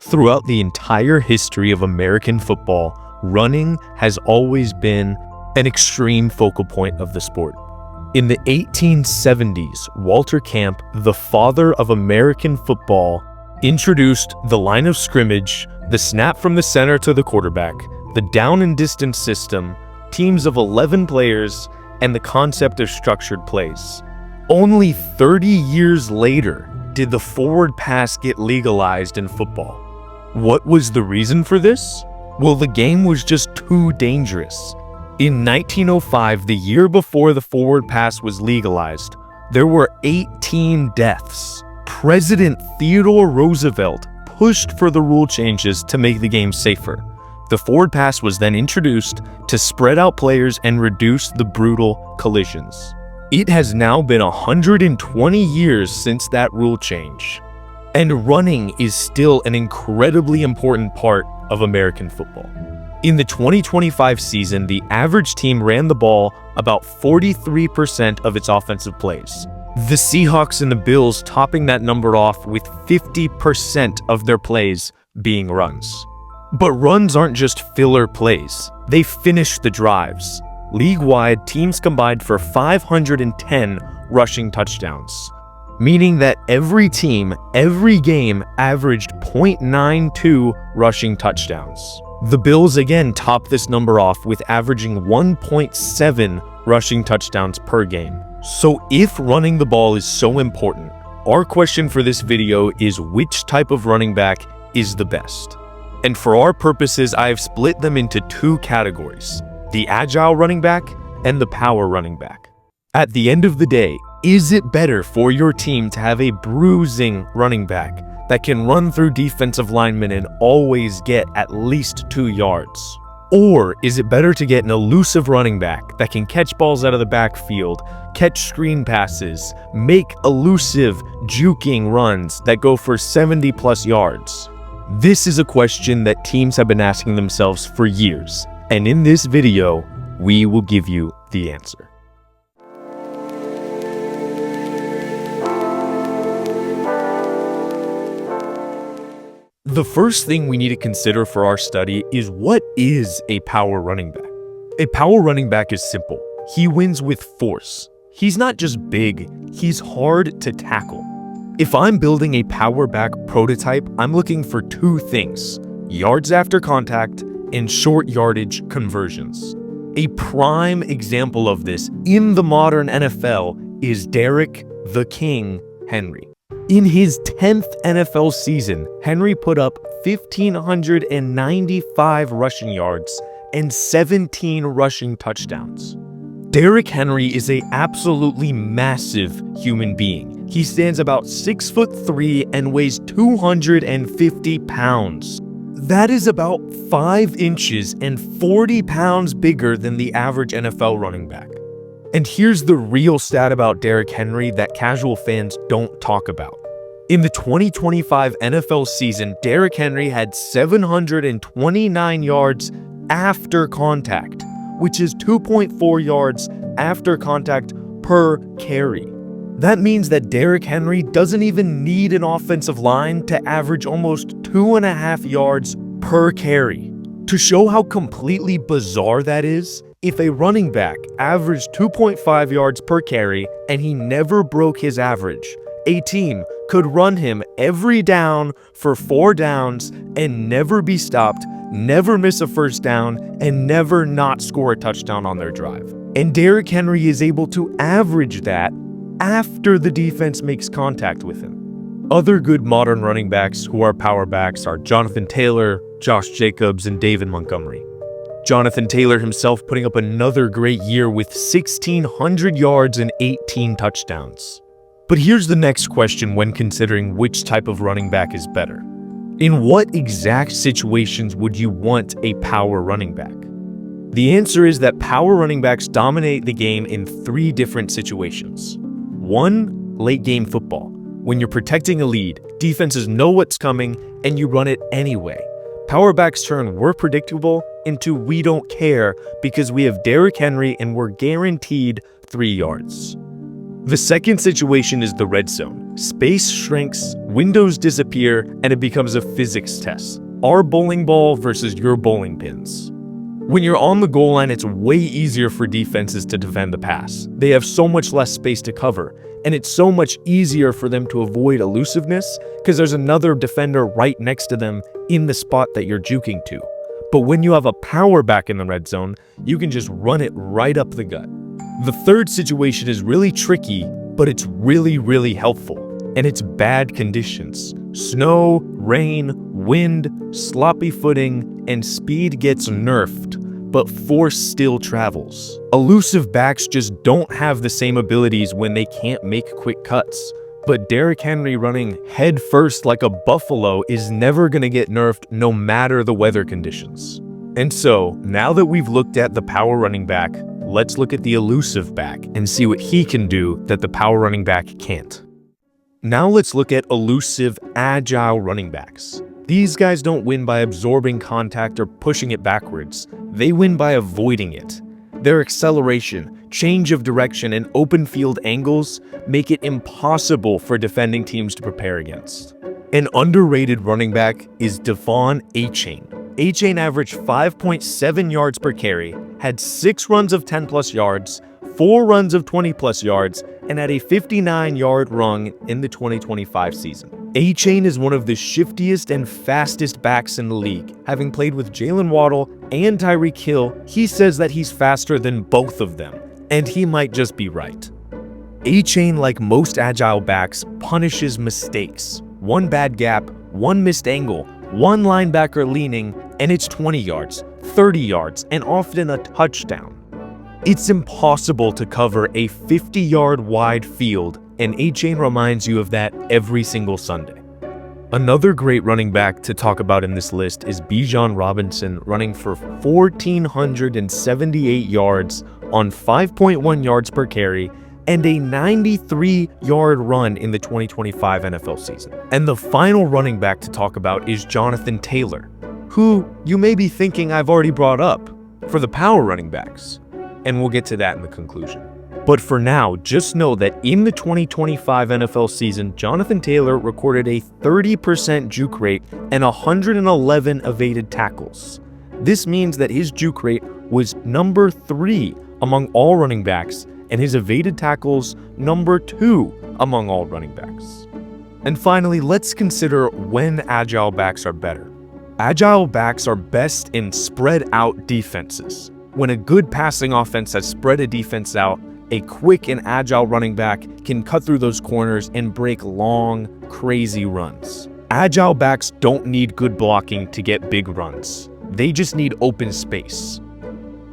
Throughout the entire history of American football, running has always been an extreme focal point of the sport. In the 1870s, Walter Camp, the father of American football, introduced the line of scrimmage, the snap from the center to the quarterback, the down and distance system, teams of 11 players, and the concept of structured plays. Only 30 years later did the forward pass get legalized in football. What was the reason for this? Well, the game was just too dangerous. In 1905, the year before the forward pass was legalized, there were 18 deaths. President Theodore Roosevelt pushed for the rule changes to make the game safer. The forward pass was then introduced to spread out players and reduce the brutal collisions. It has now been 120 years since that rule change. And running is still an incredibly important part of American football. In the 2025 season, the average team ran the ball about 43% of its offensive plays. The Seahawks and the Bills topping that number off with 50% of their plays being runs. But runs aren't just filler plays. They finish the drives. League-wide, teams combined for 510 rushing touchdowns, meaning that every team, every game averaged 0.92 rushing touchdowns. The Bills again topped this number off with averaging 1.7 rushing touchdowns per game. So if running the ball is so important, our question for this video is which type of running back is the best? And for our purposes, I have split them into two categories: the agile running back and the power running back. At the end of the day, is it better for your team to have a bruising running back that can run through defensive linemen and always get at least 2 yards? Or is it better to get an elusive running back that can catch balls out of the backfield, catch screen passes, make elusive juking runs that go for 70+ yards? This is a question that teams have been asking themselves for years, and in this video, we will give you the answer. The first thing we need to consider for our study is what is a power running back? A power running back is simple. He wins with force. He's not just big, he's hard to tackle. If I'm building a power back prototype, I'm looking for two things: yards after contact and short yardage conversions. A prime example of this in the modern NFL is Derrick the King Henry. In his 10th NFL season, Henry put up 1,595 rushing yards and 17 rushing touchdowns. Derrick Henry is an absolutely massive human being. He stands about 6'3" and weighs 250 pounds. That is about 5 inches and 40 pounds bigger than the average NFL running back. And here's the real stat about Derrick Henry that casual fans don't talk about. In the 2025 NFL season, Derrick Henry had 729 yards after contact, which is 2.4 yards after contact per carry. That means that Derrick Henry doesn't even need an offensive line to average almost 2.5 yards per carry. To show how completely bizarre that is, if a running back averaged 2.5 yards per carry and he never broke his average, a team could run him every down for 4 downs and never be stopped, never miss a first down, and never not score a touchdown on their drive. And Derrick Henry is able to average that after the defense makes contact with him. Other good modern running backs who are power backs are Jonathan Taylor, Josh Jacobs, and David Montgomery. Jonathan Taylor himself putting up another great year with 1,600 yards and 18 touchdowns. But here's the next question when considering which type of running back is better. In what exact situations would you want a power running back? The answer is that power running backs dominate the game in 3 different situations. 1, late game football. When you're protecting a lead, defenses know what's coming and you run it anyway. Power backs turn "we're predictable" into "we don't care" because we have Derrick Henry and we're guaranteed 3 yards. The second situation is the red zone. Space shrinks, windows disappear, and it becomes a physics test. Our bowling ball versus your bowling pins. When you're on the goal line, it's way easier for defenses to defend the pass. They have so much less space to cover, and it's so much easier for them to avoid elusiveness because there's another defender right next to them in the spot that you're juking to. But when you have a power back in the red zone, you can just run it right up the gut. The third situation is really tricky, but it's really helpful. And it's bad conditions. Snow, rain, wind, sloppy footing, and speed gets nerfed, but force still travels. Elusive backs just don't have the same abilities when they can't make quick cuts. But Derrick Henry running head first like a buffalo is never gonna get nerfed no matter the weather conditions. And so, now that we've looked at the power running back, let's look at the elusive back and see what he can do that the power running back can't. Now let's look at elusive, agile running backs. These guys don't win by absorbing contact or pushing it backwards. They win by avoiding it. Their acceleration, change of direction, and open field angles make it impossible for defending teams to prepare against. An underrated running back is De'Von Achane. Achane averaged 5.7 yards per carry, had 6 runs of 10+ yards, 4 runs of 20+ yards, and had a 59-yard run in the 2025 season. Achane is one of the shiftiest and fastest backs in the league. Having played with Jalen Waddle and Tyreek Hill, he says that he's faster than both of them, and he might just be right. Achane, like most agile backs, punishes mistakes. One bad gap, one missed angle, one linebacker leaning, and it's 20 yards, 30 yards, and often a touchdown. It's impossible to cover a 50-yard wide field, and Achane reminds you of that every single Sunday. Another great running back to talk about in this list is Bijan Robinson, running for 1,478 yards on 5.1 yards per carry and a 93-yard run in the 2025 NFL season. And the final running back to talk about is Jonathan Taylor, who you may be thinking I've already brought up for the power running backs. And we'll get to that in the conclusion. But for now, just know that in the 2025 NFL season, Jonathan Taylor recorded a 30% juke rate and 111 evaded tackles. This means that his juke rate was number 3 among all running backs, and his evaded tackles number 2 among all running backs. And finally, let's consider when agile backs are better. Agile backs are best in spread out defenses. When a good passing offense has spread a defense out, a quick and agile running back can cut through those corners and break long, crazy runs. Agile backs don't need good blocking to get big runs. They just need open space.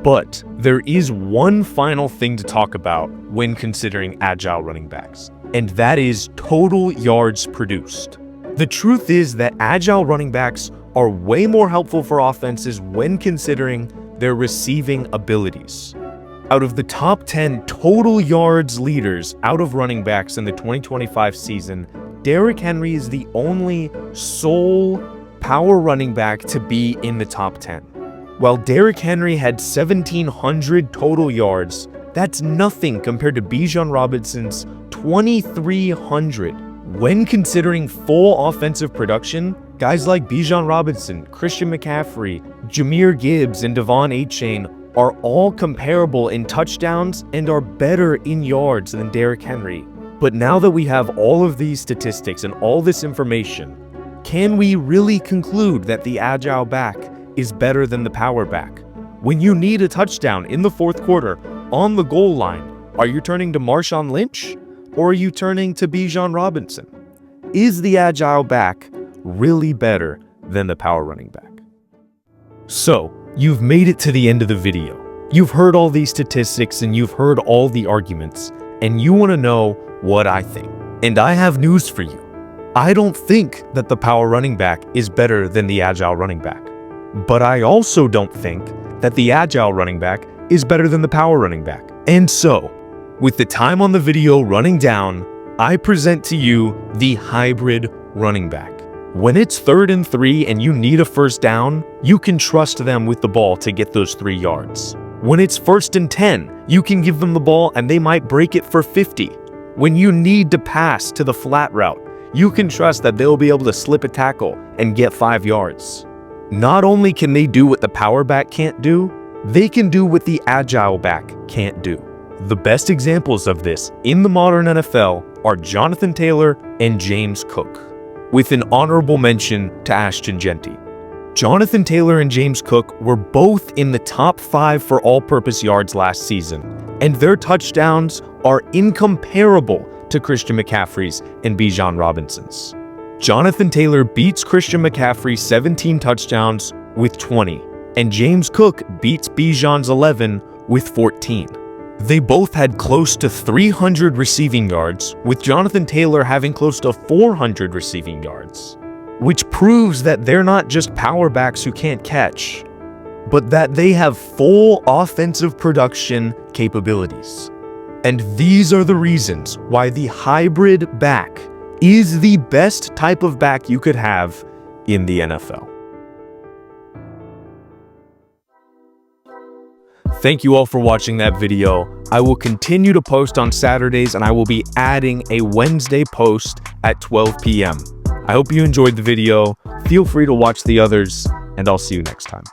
But there is one final thing to talk about when considering agile running backs, and that is total yards produced. The truth is that agile running backs are way more helpful for offenses when considering their receiving abilities. Out of the top 10 total yards leaders out of running backs in the 2025 season, Derrick Henry is the only sole power running back to be in the top 10. While Derrick Henry had 1,700 total yards, that's nothing compared to Bijan Robinson's 2,300. When considering full offensive production, guys like Bijan Robinson, Christian McCaffrey, Jahmyr Gibbs, and De'Von Achane are all comparable in touchdowns and are better in yards than Derrick Henry. But now that we have all of these statistics and all this information, can we really conclude that the agile back is better than the power back? When you need a touchdown in the fourth quarter on the goal line, are you turning to Marshawn Lynch or are you turning to Bijan Robinson? Is the agile back really better than the power running back? So, you've made it to the end of the video. You've heard all these statistics and you've heard all the arguments, and you want to know what I think. And I have news for you. I don't think that the power running back is better than the agile running back. But I also don't think that the agile running back is better than the power running back. And so, with the time on the video running down, I present to you the hybrid running back. When it's 3rd and 3 and you need a first down, you can trust them with the ball to get those 3 yards. When it's 1st and 10, you can give them the ball and they might break it for 50. When you need to pass to the flat route, you can trust that they'll be able to slip a tackle and get 5 yards. Not only can they do what the power back can't do, they can do what the agile back can't do. The best examples of this in the modern NFL are Jonathan Taylor and James Cook, with an honorable mention to Ashton Jeanty. Jonathan Taylor and James Cook were both in the top 5 for all-purpose yards last season, and their touchdowns are incomparable to Christian McCaffrey's and Bijan Robinson's. Jonathan Taylor beats Christian McCaffrey's 17 touchdowns with 20, and James Cook beats Bijan's 11 with 14. They both had close to 300 receiving yards, with Jonathan Taylor having close to 400 receiving yards, which proves that they're not just power backs who can't catch, but that they have full offensive production capabilities. And these are the reasons why the hybrid back is the best type of back you could have in the NFL. Thank you all for watching that video. I will continue to post on Saturdays, and I will be adding a Wednesday post at 12 p.m. I hope you enjoyed the video. Feel free to watch the others, and I'll see you next time.